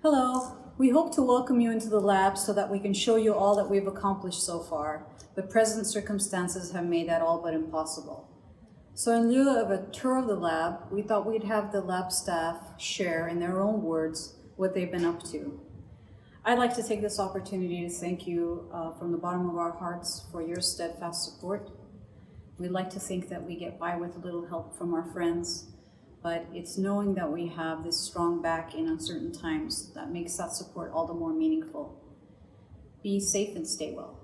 Hello. We hope to welcome you into the lab so that we can show you all that we've accomplished so far, but present circumstances have made that all but impossible. So in lieu of a tour of the lab, we thought we'd have the lab staff share in their own words what they've been up to. I'd like to take this opportunity to thank you from the bottom of our hearts for your steadfast support. We'd like to think that we get by with a little help from our friends, but it's knowing that we have this strong back in uncertain times that makes that support all the more meaningful. Be safe and stay well.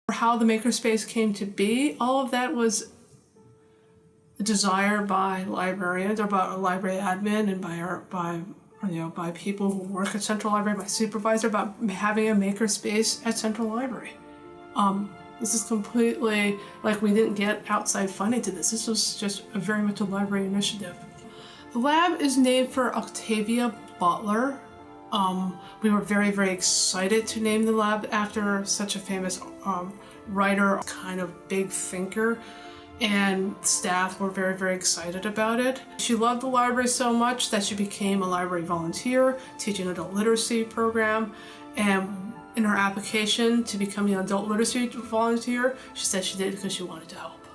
How the makerspace came to be, all of that was a desire by librarians or by a library admin and by people who work at Central Library, by supervisor, about having a makerspace at Central Library. This is completely, like, we didn't get outside funding to this. This was just very much a library initiative. The lab is named for Octavia Butler. We were very, very excited to name the lab after such a famous writer, kind of big thinker, and staff were very, very excited about it. She loved the library so much that she became a library volunteer, teaching an adult literacy program, and in her application to become an adult literacy volunteer, she said she did it because she wanted to help.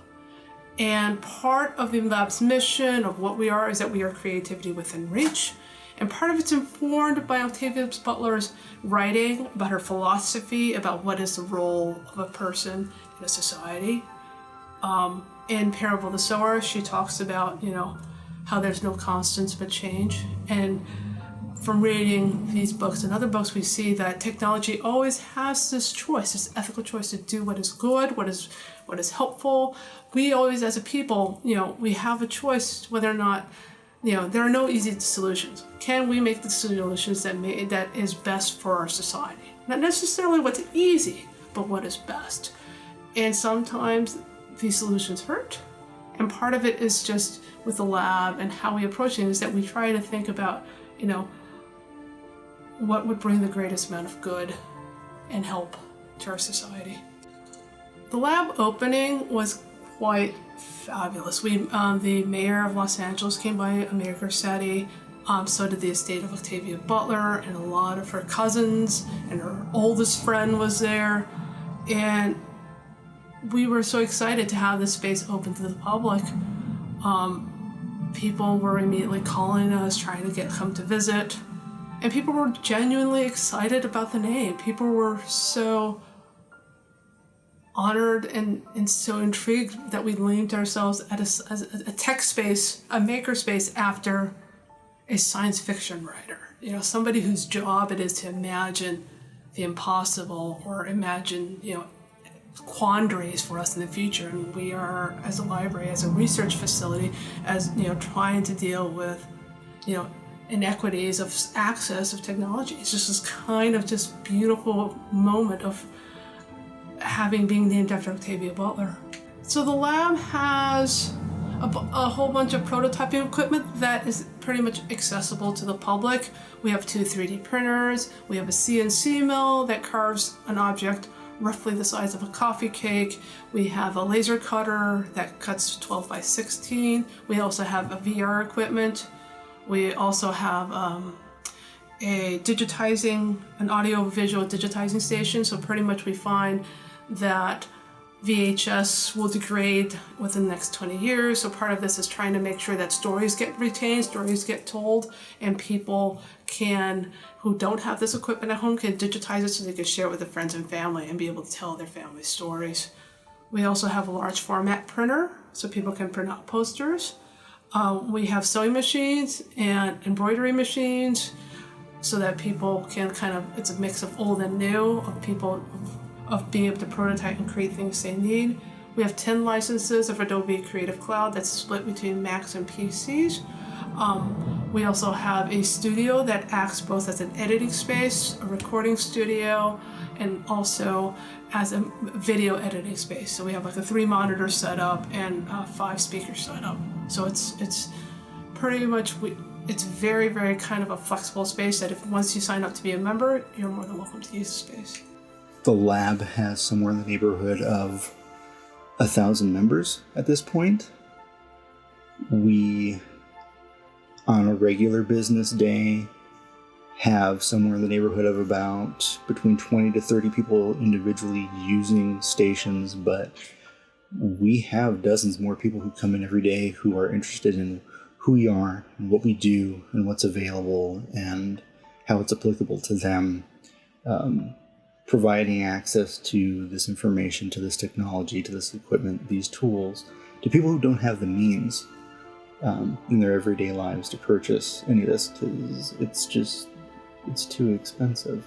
And part of the lab's mission of what we are is that we are creativity within reach. And part of it's informed by Octavia Butler's writing about her philosophy about what is the role of a person in a society. In Parable of the Sower, she talks about, how there's no constants but change. And from reading these books and other books, we see that technology always has this choice, this ethical choice to do what is good, what is helpful. We always, as a people, we have a choice whether or not, there are no easy solutions. Can we make the solutions that is best for our society? Not necessarily what's easy, but what is best. And sometimes these solutions hurt. And part of it is just with the lab and how we approach it is that we try to think about, what would bring the greatest amount of good and help to our society. The lab opening was quite fabulous. The mayor of Los Angeles came by, Mayor Garcetti, so did the estate of Octavia Butler, and a lot of her cousins, and her oldest friend was there. And we were so excited to have this space open to the public. People were immediately calling us, trying to come to visit. And people were genuinely excited about the name. People were so honored and so intrigued that we named ourselves as a tech space, a maker space after a science fiction writer. Somebody whose job it is to imagine the impossible or imagine, quandaries for us in the future. And we are, as a library, as a research facility, as, trying to deal with, inequities of access of technology. It's just this kind of just beautiful moment of being named after Octavia Butler. So the lab has a whole bunch of prototyping equipment that is pretty much accessible to the public. We have 2 3D printers, we have a CNC mill that carves an object roughly the size of a coffee cake. We have a laser cutter that cuts 12 by 16. We also have a VR equipment. We also have an audio-visual digitizing station. So pretty much we find that VHS will degrade within the next 20 years. So part of this is trying to make sure that stories get retained, stories get told, and people who don't have this equipment at home can digitize it so they can share it with their friends and family and be able to tell their family stories. We also have a large format printer so people can print out posters. We have sewing machines and embroidery machines so that people can it's a mix of old and new, of being able to prototype and create things they need. We have 10 licenses of Adobe Creative Cloud that's split between Macs and PCs. We also have a studio that acts both as an editing space, a recording studio, and also as a video editing space. So we have like a 3-monitor setup and 5 speaker setup. So it's pretty much, it's very, very kind of a flexible space that once you sign up to be a member, you're more than welcome to use the space. The lab has somewhere in the neighborhood of 1,000 members at this point. We, on a regular business day, have somewhere in the neighborhood of about between 20 to 30 people individually using stations, but we have dozens more people who come in every day who are interested in who we are and what we do and what's available and how it's applicable to them. Providing access to this information, to this technology, to this equipment, these tools, to people who don't have the means in their everyday lives to purchase any of this, because it's too expensive.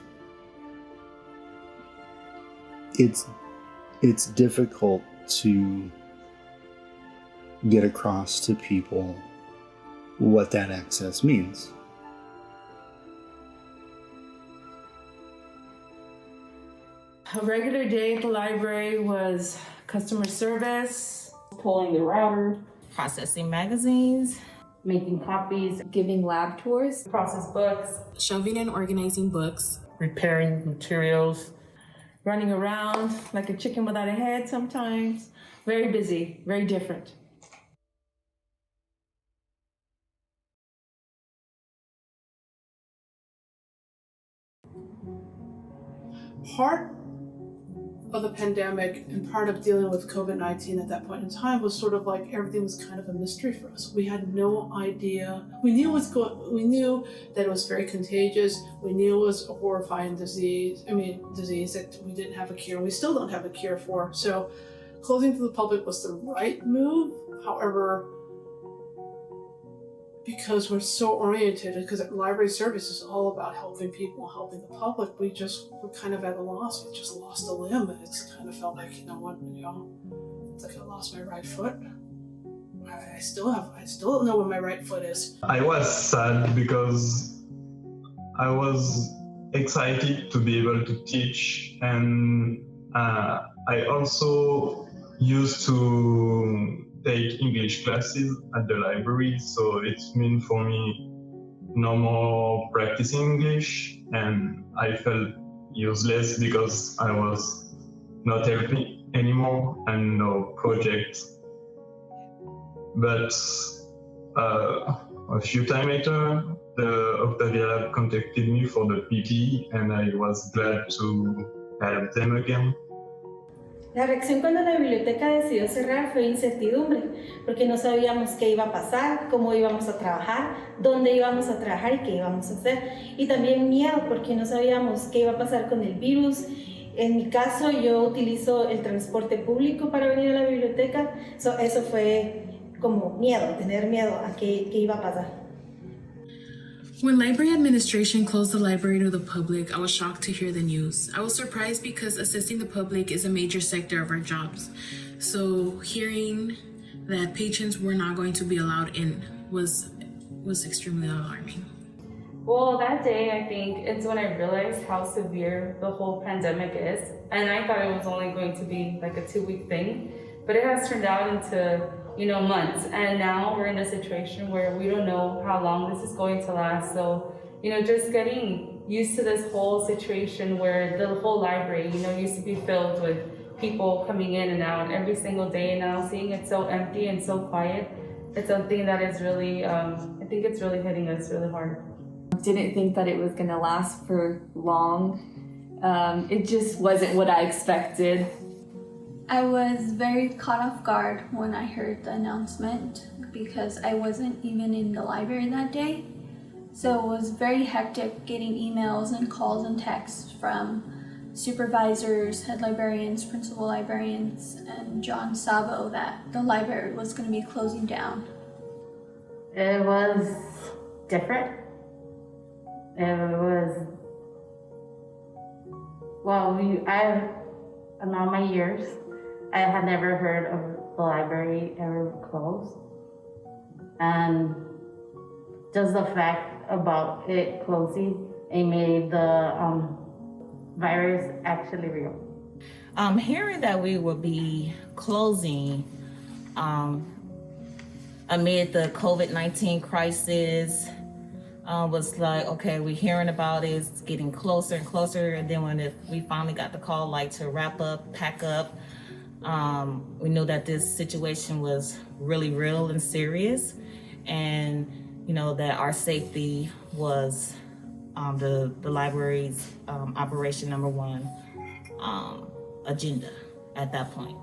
It's difficult to get across to people what that access means. A regular day at the library was customer service, pulling the router, processing magazines, making copies, giving lab tours, process books, shelving and organizing books, repairing materials, running around like a chicken without a head sometimes. Very busy, very different. Part of the pandemic and part of dealing with COVID-19 at that point in time was sort of like everything was kind of a mystery for us. We had no idea. We knew that it was very contagious. We knew it was a horrifying disease that we didn't have a cure. We still don't have a cure for. So closing to the public was the right move. However, because we're so oriented, because library service is all about helping people, helping the public, we're kind of at a loss. We just lost a limb. It's kind of felt like, it's like I lost my right foot. I still don't know where my right foot is. I was sad because I was excited to be able to teach, and I also used to take English classes at the library, so it's mean for me no more practicing English, and I felt useless because I was not helping anymore and no projects. But a few times later, the Octavia Lab contacted me for the PT, and I was glad to help them again. La reacción cuando la biblioteca decidió cerrar fue incertidumbre, porque no sabíamos qué iba a pasar, cómo íbamos a trabajar, dónde íbamos a trabajar y qué íbamos a hacer. Y también miedo, porque no sabíamos qué iba a pasar con el virus. En mi caso, yo utilizo el transporte público para venir a la biblioteca. Eso fue como miedo, tener miedo a qué iba a pasar. When library administration closed the library to the public, I was shocked to hear the news. I was surprised because assisting the public is a major sector of our jobs. So hearing that patrons were not going to be allowed in was extremely alarming. Well, that day, I think it's when I realized how severe the whole pandemic is. And I thought it was only going to be like a 2-week thing, but it has turned out into months, and now we're in a situation where we don't know how long this is going to last. So, just getting used to this whole situation where the whole library, used to be filled with people coming in and out every single day, and now seeing it so empty and so quiet, it's something that is really, I think it's really hitting us really hard. Didn't think that it was gonna last for long. It just wasn't what I expected. I was very caught off guard when I heard the announcement because I wasn't even in the library that day. So it was very hectic getting emails and calls and texts from supervisors, head librarians, principal librarians, and John Sabo that the library was going to be closing down. It was different. It was, well, in all my years, I had never heard of the library ever closed. And just the fact about it closing, it made the virus actually real. Hearing that we would be closing amid the COVID-19 crisis was like, okay, we're hearing about it, it's getting closer and closer. And then when we finally got the call, like, to wrap up, pack up, we knew that this situation was really real and serious, and that our safety was the library's operation number one agenda at that point.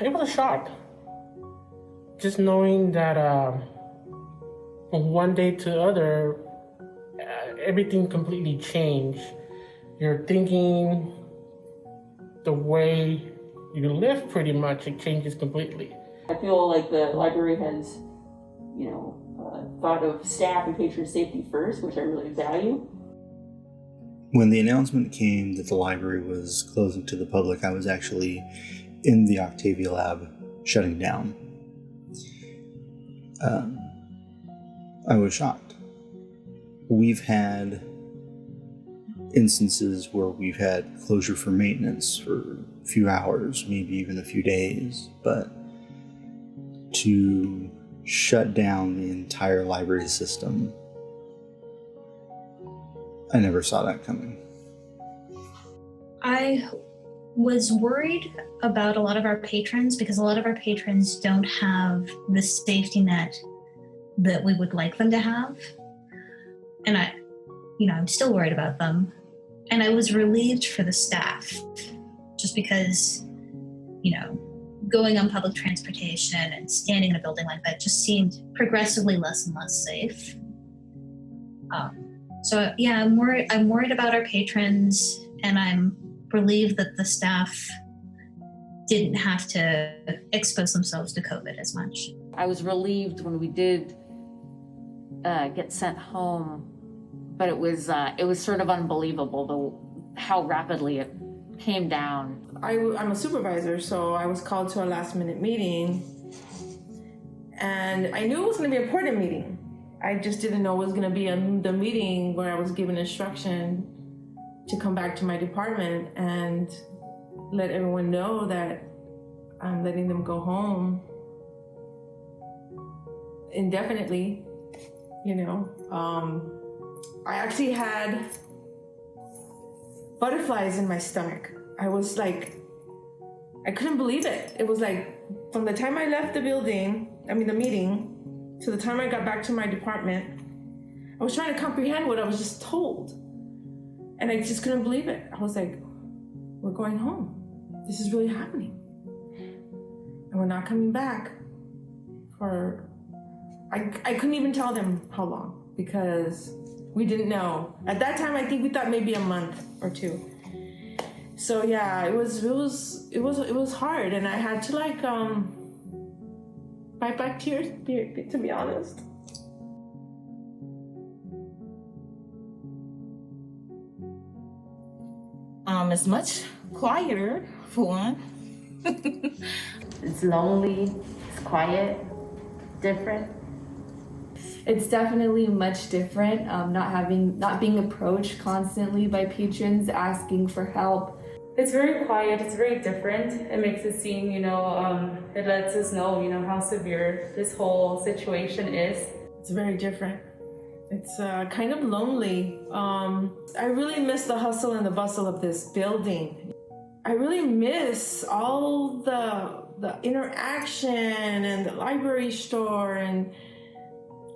It was a shock. Just knowing that from one day to the other, everything completely changed. Your thinking, the way you live, pretty much, it changes completely. I feel like the library has, thought of staff and patron safety first, which I really value. When the announcement came that the library was closing to the public, I was actually in the Octavia Lab shutting down. I was shocked. We've had instances where we've had closure for maintenance for a few hours, maybe even a few days, but to shut down the entire library system, I never saw that coming. I was worried about a lot of our patrons because a lot of our patrons don't have the safety net that we would like them to have. And I'm still worried about them. And I was relieved for the staff just because, going on public transportation and standing in a building like that just seemed progressively less and less safe. So yeah, I'm worried about our patrons, and I'm relieved that the staff didn't have to expose themselves to COVID as much. I was relieved when we did get sent home, but it was sort of unbelievable how rapidly it came down. I'm a supervisor, so I was called to a last-minute meeting, and I knew it was going to be an important meeting. I just didn't know it was going to be the meeting where I was given instruction to come back to my department and let everyone know that I'm letting them go home indefinitely. I actually had butterflies in my stomach. I was like, I couldn't believe it. It was like, from the time I left the meeting, to the time I got back to my department, I was trying to comprehend what I was just told. And I just couldn't believe it. I was like, we're going home. This is really happening. And we're not coming back for, I couldn't even tell them how long, because we didn't know. At that time, I think we thought maybe a month or two. So yeah, it was hard, and I had to bite back tears, to be honest. It's much quieter, for one. It's lonely, it's quiet, different. It's definitely much different, not being approached constantly by patrons asking for help. It's very quiet, it's very different. It makes it seem, it lets us know, how severe this whole situation is. It's very different. It's kind of lonely. I really miss the hustle and the bustle of this building. I really miss all the interaction and the library store, and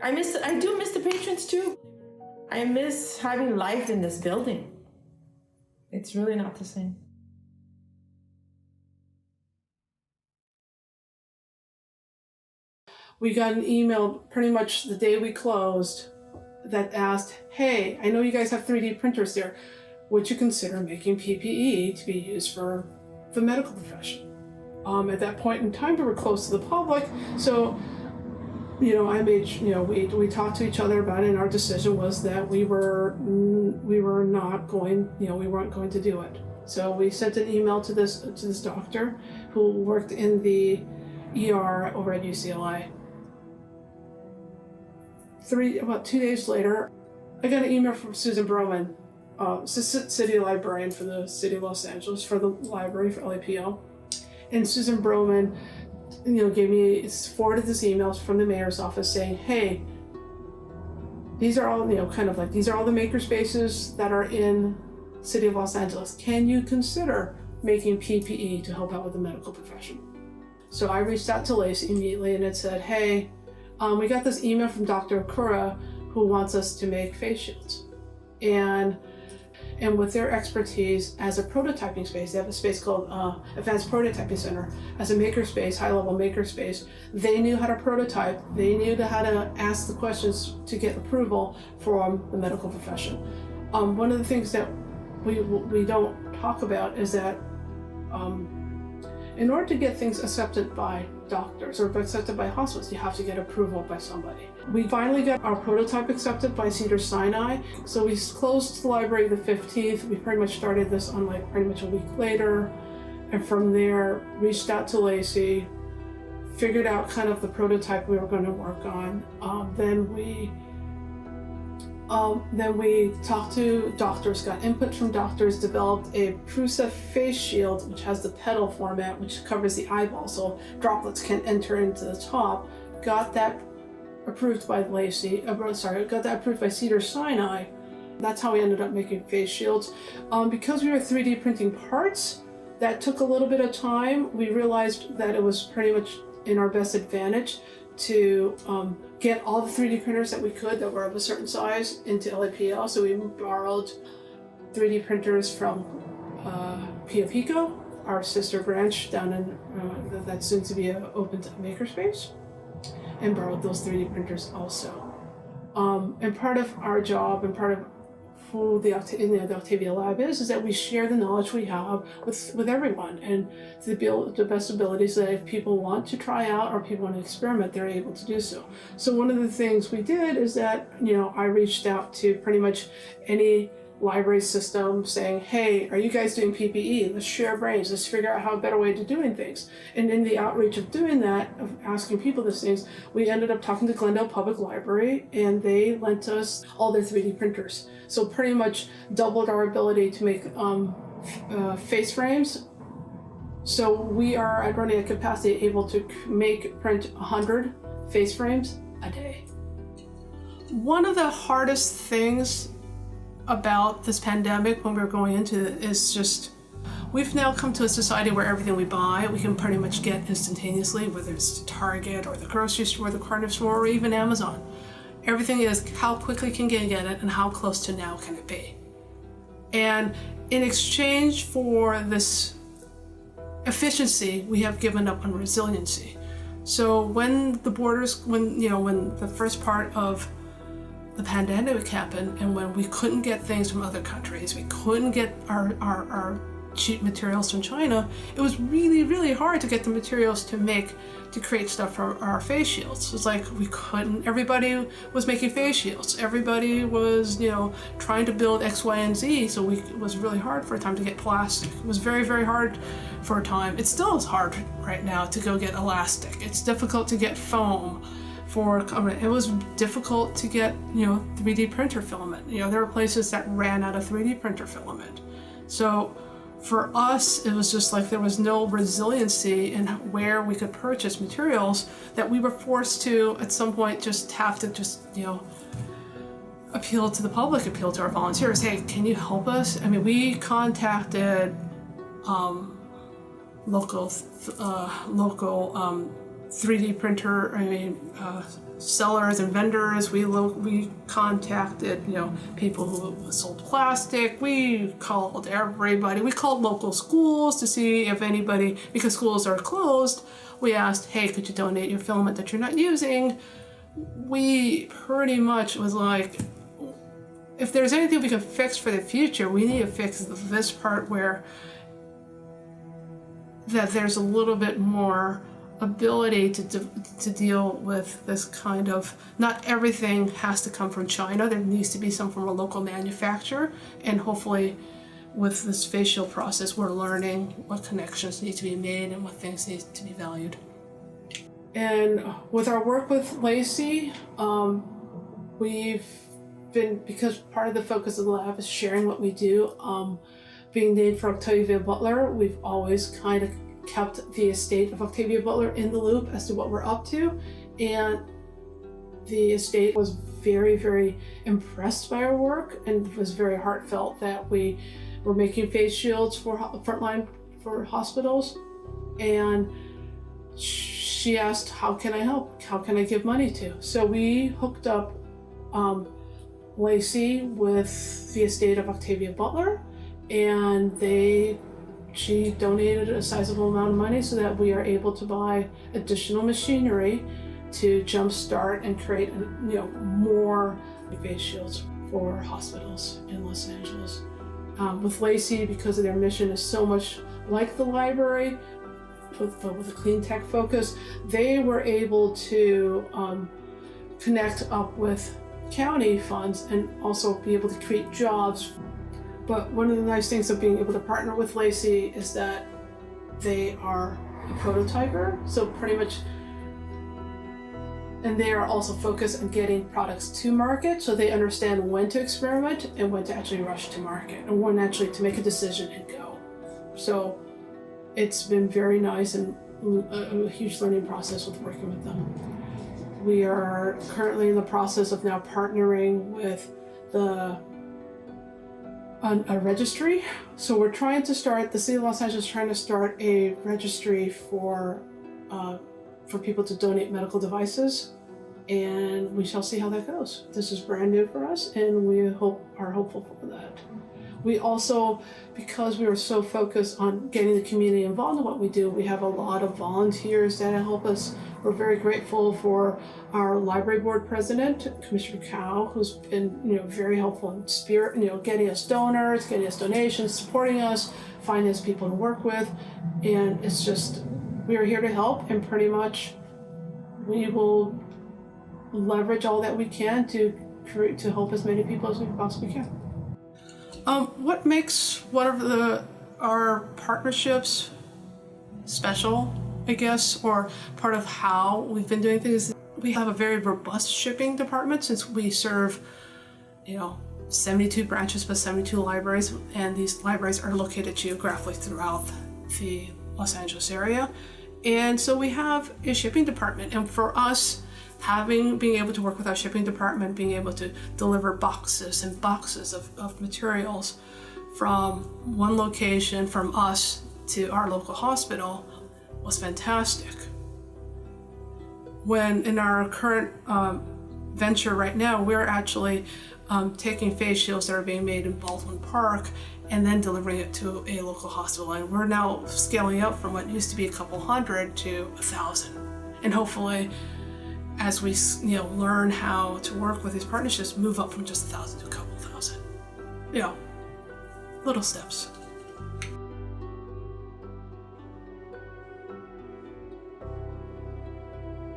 I do miss the patrons too. I miss having life in this building. It's really not the same. We got an email pretty much the day we closed that asked, hey, I know you guys have 3D printers there. Would you consider making PPE to be used for the medical profession? At that point in time, we were close to the public, so we talked to each other about it, and our decision was that we weren't going to do it. So we sent an email to this doctor who worked in the ER over at UCLA. About 2 days later, I got an email from Susan Broman, city librarian for the city of Los Angeles, for the library for LAPL. And Susan Broman, forwarded this email from the mayor's office saying, hey, these are all, these are all the makerspaces that are in the city of Los Angeles. Can you consider making PPE to help out with the medical profession? So I reached out to Lacey immediately and it said, hey, we got this email from Dr. Akura who wants us to make face shields. And with their expertise as a prototyping space, they have a space called Advanced Prototyping Center. As a makerspace, high-level makerspace, they knew how to prototype. They knew how to ask the questions to get approval from the medical profession. One of the things that we don't talk about is that in order to get things accepted by doctors or accepted by hospitals, you have to get approval by somebody. We finally got our prototype accepted by Cedars-Sinai. So we closed the library the 15th. We pretty much started this on pretty much a week later. And from there, reached out to Lacey, figured out kind of the prototype we were going to work on. Then we talked to doctors, got input from doctors, developed a Prusa face shield, which has the petal format, which covers the eyeball, so droplets can't enter into the top. Got that approved by got that approved by Cedars-Sinai. That's how we ended up making face shields. Because we were 3D printing parts, that took a little bit of time. We realized that it was pretty much in our best advantage to get all the 3D printers that we could that were of a certain size into LAPL. So we borrowed 3D printers from Pio Pico, our sister branch down in that's soon to be open to Makerspace, and borrowed those 3D printers also. And part of our job and part of who the Octavia Lab is that we share the knowledge we have with everyone, and to build the best ability so that if people want to try out or people want to experiment, they're able to do so. So one of the things we did is that, I reached out to pretty much any library system saying, hey, are you guys doing PPE? Let's share brains. Let's figure out how a better way to doing things. And in the outreach of doing that, of asking people these things, we ended up talking to Glendale Public Library, and they lent us all their 3D printers. So pretty much doubled our ability to make face frames. So we are at running a capacity able to print 100 face frames a day. One of the hardest things about this pandemic when we were going into it is just, we've now come to a society where everything we buy, we can pretty much get instantaneously, whether it's Target or the grocery store, the corner store, or even Amazon. Everything is how quickly can you get it and how close to now can it be. And in exchange for this efficiency, we have given up on resiliency. So when the first part of the pandemic happened, and when we couldn't get things from other countries, we couldn't get our cheap materials from China, it was really, really hard to get the materials to create stuff for our face shields. It's like we couldn't, everybody was making face shields. Everybody was, trying to build X, Y, and Z, so it was really hard for a time to get plastic. It was very, very hard for a time. It still is hard right now to go get elastic. It's difficult to get foam. It was difficult to get, 3D printer filament. There were places that ran out of 3D printer filament. So for us, it was just like there was no resiliency in where we could purchase materials, that we were forced to, at some point, just have to appeal to the public, appeal to our volunteers. Hey, can you help us? I mean, we contacted local 3D printer, sellers and vendors. We contacted, people who sold plastic. We called everybody. We called local schools to see if anybody, because schools are closed, we asked, hey, could you donate your filament that you're not using? We pretty much was like, if there's anything we can fix for the future, we need to fix this part where that there's a little bit more ability to deal with this kind of, not everything has to come from China. There needs to be some from a local manufacturer, and hopefully with this facial process, we're learning what connections need to be made and what things need to be valued. And with our work with Lacey, we've been, because part of the focus of the lab is sharing what we do, being named for Octavia Butler, we've always kind of kept the estate of Octavia Butler in the loop as to what we're up to. And the estate was very, very impressed by our work and was very heartfelt that we were making face shields for frontline for hospitals. And she asked, how can I help? How can I give money to? So we hooked up Lacey with the estate of Octavia Butler, and she donated a sizable amount of money so that we are able to buy additional machinery to jumpstart and create more face shields for hospitals in Los Angeles. With Lacey, because of their mission is so much like the library, with a clean tech focus, they were able to connect up with county funds and also be able to create jobs. But one of the nice things of being able to partner with Lacey is that they are a prototyper, so pretty much, and they are also focused on getting products to market, so they understand when to experiment and when to actually rush to market and when actually to make a decision and go. So it's been very nice and a huge learning process with working with them. We are currently in the process of now partnering with a registry. So we're trying to start, the city of Los Angeles is trying to start a registry for people to donate medical devices, and we shall see how that goes. This is brand new for us, and we are hopeful for that. We also, because we were so focused on getting the community involved in what we do, we have a lot of volunteers that help us. We're very grateful for our library board president, Commissioner Cow, who's been very helpful in spirit, getting us donors, getting us donations, supporting us, finding us people to work with. And it's just, we are here to help, and pretty much we will leverage all that we can to help as many people as we possibly can. What makes one of our partnerships special, I guess, or part of how we've been doing things, we have a very robust shipping department since we serve, 72 branches but 72 libraries, and these libraries are located geographically throughout the Los Angeles area. And so we have a shipping department, and for us, being able to work with our shipping department, being able to deliver boxes and boxes of materials from one location, from us to our local hospital, was fantastic. When in our current venture right now, we're actually taking face shields that are being made in Baldwin Park and then delivering it to a local hospital. And we're now scaling up from what used to be a couple hundred to 1,000. And hopefully, as we learn how to work with these partnerships, move up from just 1,000 to a couple thousand. Little steps.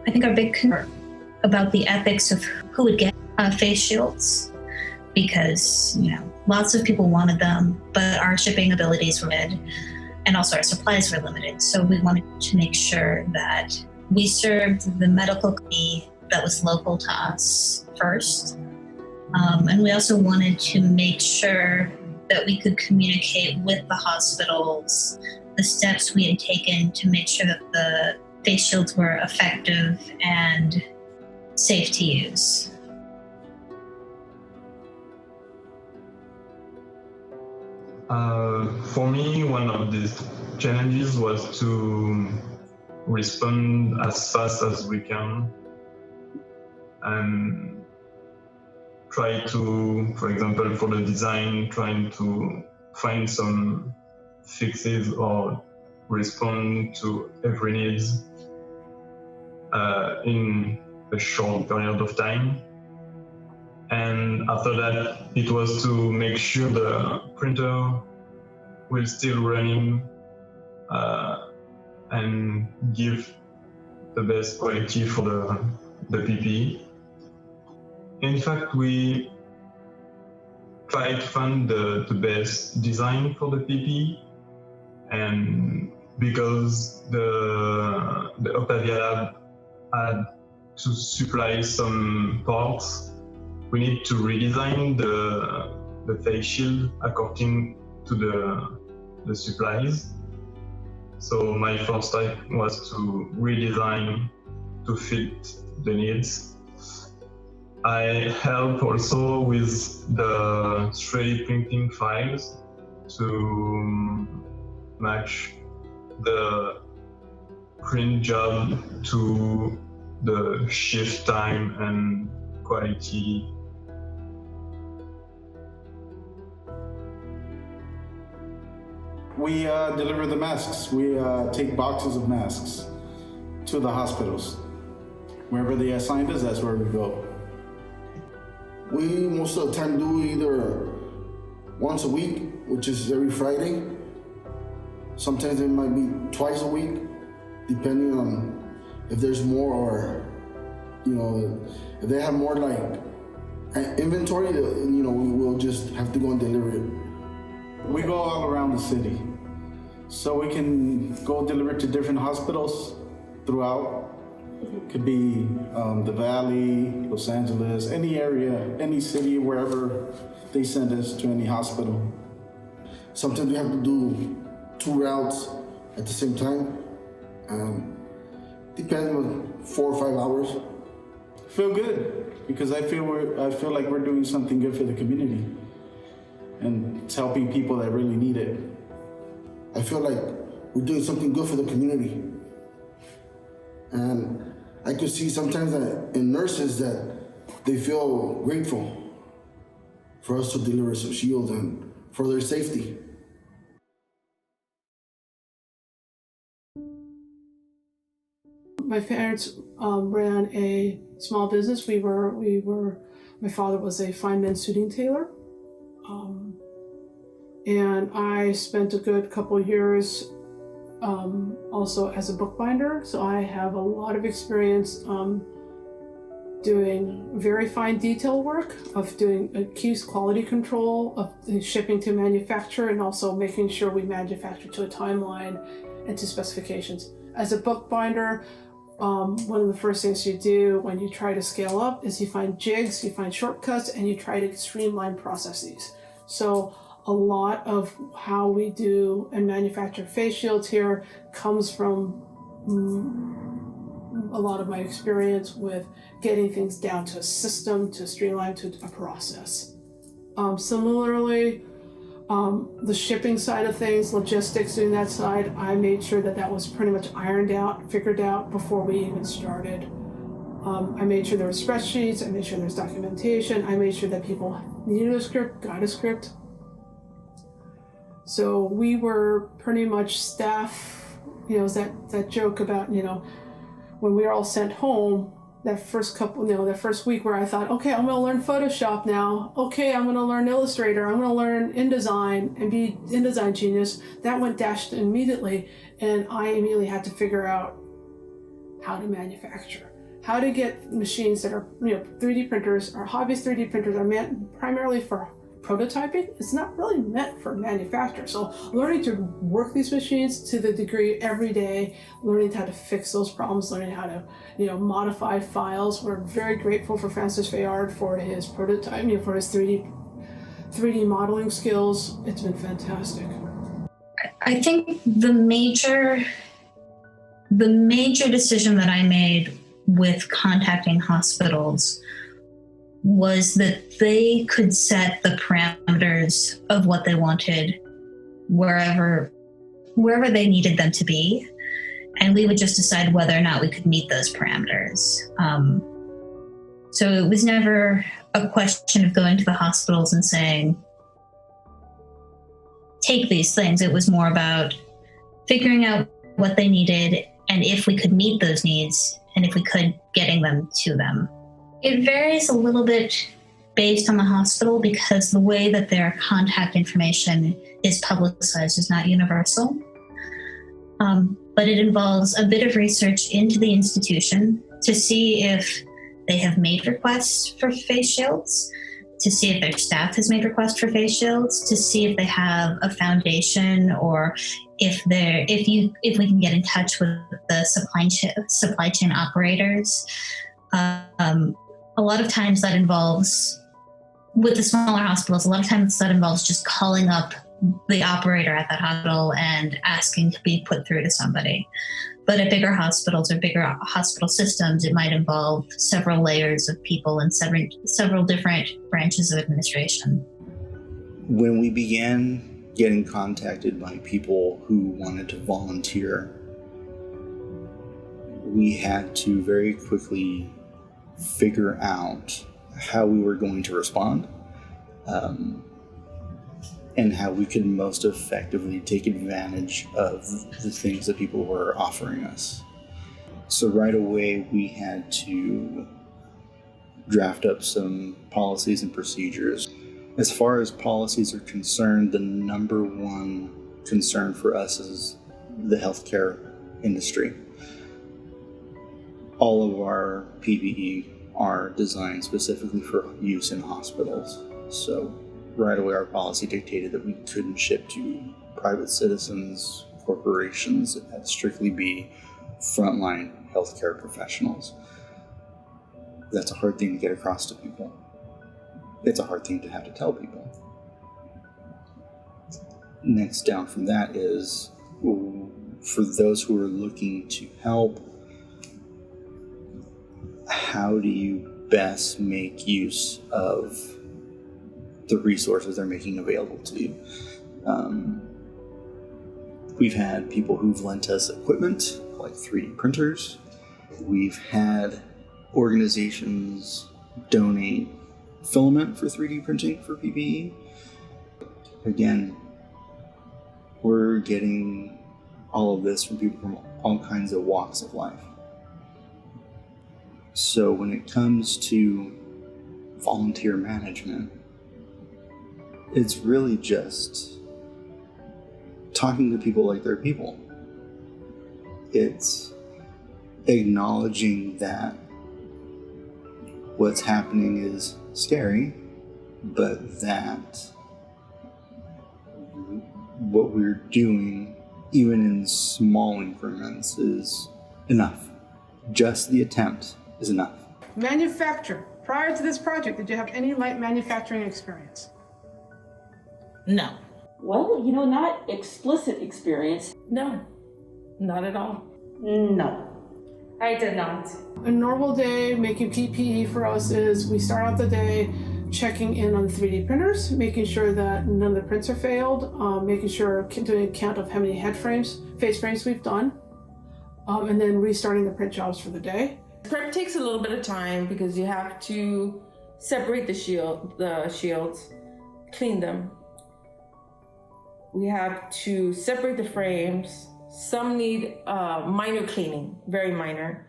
I think our big concern about the ethics of who would get face shields, because lots of people wanted them, but our shipping abilities were limited, and also our supplies were limited. So we wanted to make sure that we served the medical community that was local to us first. And we also wanted to make sure that we could communicate with the hospitals the steps we had taken to make sure that the face shields were effective and safe to use. For me, one of the challenges was to respond as fast as we can and try to, for example, for the design, trying to find some fixes or respond to every needs in a short period of time. And after that, it was to make sure the printer will still running and give the best quality for the PPE. In fact, we try to find the best design for the PPE, and because the Octavia Lab had to supply some parts, we need to redesign the face shield according to the supplies. So my first step was to redesign to fit the needs. I help also with the 3D printing files to match the print job to the shift time and quality. We deliver the masks. We take boxes of masks to the hospitals. Wherever they assigned us, that's where we go. We most of the time do either once a week, which is every Friday. Sometimes it might be twice a week, depending on if there's more, or if they have more like inventory, we will just have to go and deliver it. We go all around the city, so we can go deliver to different hospitals throughout. Could be the Valley, Los Angeles, any area, any city, wherever they send us to any hospital. Sometimes we have to do 2 routes at the same time. Depends on 4 or 5 hours. Feel good because I feel like we're doing something good for the community, and it's helping people that really need it. I feel like we're doing something good for the community. And I could see sometimes that in nurses that they feel grateful for us to deliver some shields and for their safety. My parents ran a small business. My father was a fine men's suiting tailor. And I spent a good couple of years also as a bookbinder. So I have a lot of experience doing very fine detail work, of doing accused quality control, of shipping to manufacturer, and also making sure we manufacture to a timeline and to specifications. As a bookbinder, one of the first things you do when you try to scale up is you find jigs, you find shortcuts, and you try to streamline processes. So a lot of how we do and manufacture face shields here comes from a lot of my experience with getting things down to a system, to streamline to a process. Similarly, the shipping side of things, logistics, doing that side, I made sure that was pretty much ironed out, figured out before we even started. I made sure there were spreadsheets, I made sure there was documentation, I made sure that people needed a script, got a script. So we were pretty much staff, that joke about, when we were all sent home, that first week where I thought, okay, I'm gonna learn Photoshop now. Okay, I'm gonna learn Illustrator. I'm gonna learn InDesign and be InDesign genius. That went dashed immediately, and I immediately had to figure out how to manufacture, how to get machines that are, 3D printers. Our hobbyist 3D printers are meant primarily for prototyping. It's not really meant for manufacture. So learning to work these machines to the degree every day, learning how to fix those problems, learning how to, modify files. We're very grateful for Francis Fayard for his prototype, for his 3D modeling skills. It's been fantastic. I think the major decision that I made with contacting hospitals was that they could set the parameters of what they wanted wherever they needed them to be, and we would just decide whether or not we could meet those parameters. So it was never a question of going to the hospitals and saying, take these things. It was more about figuring out what they needed and if we could meet those needs, and if we could, getting them to them. It varies a little bit based on the hospital because the way that their contact information is publicized is not universal. but it involves a bit of research into the institution to see if they have made requests for face shields, to see if their staff has made requests for face shields, to see if they have a foundation, or if we can get in touch with the supply chain operators. A lot of times that involves, with the smaller hospitals, a lot of times that involves just calling up the operator at that hospital and asking to be put through to somebody. But at bigger hospitals or bigger hospital systems, it might involve several layers of people and several different branches of administration. When we began getting contacted by people who wanted to volunteer, we had to very quickly figure out how we were going to respond, and how we could most effectively take advantage of the things that people were offering us. So right away, we had to draft up some policies and procedures. As far as policies are concerned, the number one concern for us is the healthcare industry. All of our PPE are designed specifically for use in hospitals. So right away, our policy dictated that we couldn't ship to private citizens, corporations. It had to strictly be frontline healthcare professionals. That's a hard thing to get across to people. It's a hard thing to have to tell people. Next down from that is, for those who are looking to help, how do you best make use of the resources they're making available to you? We've had people who've lent us equipment, like 3D printers. We've had organizations donate filament for 3D printing for PPE. Again, we're getting all of this from people from all kinds of walks of life. So when it comes to volunteer management, it's really just talking to people like they're people. It's acknowledging that what's happening is scary, but that what we're doing, even in small increments, is enough. Just the attempt is enough. Manufacture. Prior to this project, did you have any light manufacturing experience? No. Well, not explicit experience. No, not at all. No, I did not. A normal day making PPE for us is we start out the day checking in on 3D printers, making sure that none of the prints are failed, making sure, doing a count of how many face frames we've done, and then restarting the print jobs for the day. Prep takes a little bit of time because you have to separate the shields, clean them. We have to separate the frames. Some need minor cleaning, very minor.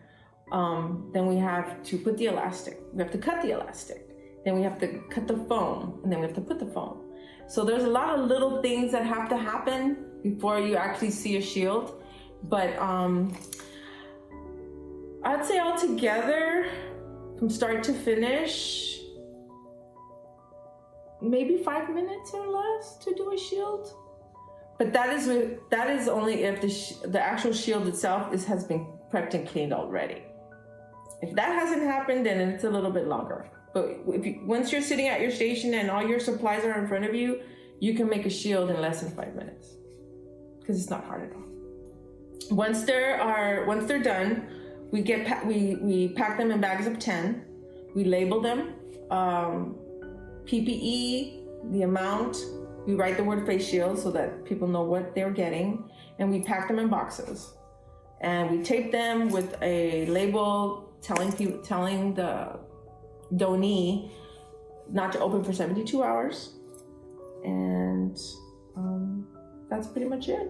Then we have to put the elastic. We have to cut the elastic. Then we have to cut the foam, and then we have to put the foam. So there's a lot of little things that have to happen before you actually see a shield. But I'd say altogether, from start to finish, maybe 5 minutes or less to do a shield. But that is only if the actual shield itself has been prepped and cleaned already. If that hasn't happened, then it's a little bit longer. But once you're sitting at your station and all your supplies are in front of you, you can make a shield in less than 5 minutes, because it's not hard at all. Once they're done, we pack them in bags of 10. We label them, PPE, the amount. We write the word face shield so that people know what they're getting, and we pack them in boxes. And we tape them with a label telling the donee not to open for 72 hours. And that's pretty much it.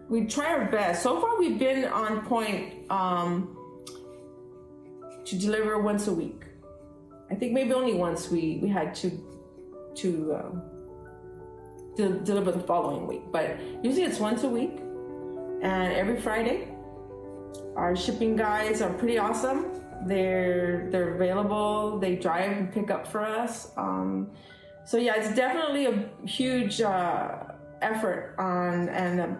We try our best. So far we've been on point to deliver once a week. I think maybe only once we had to deliver the following week, but usually it's once a week. And every Friday, our shipping guys are pretty awesome. They're available. They drive and pick up for us. So yeah, it's definitely a huge effort and a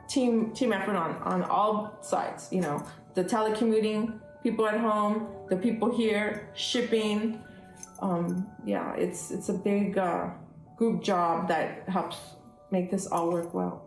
team effort on all sides. You know, the telecommuting, people at home, the people here, shipping. Yeah, it's a big group job that helps make this all work well.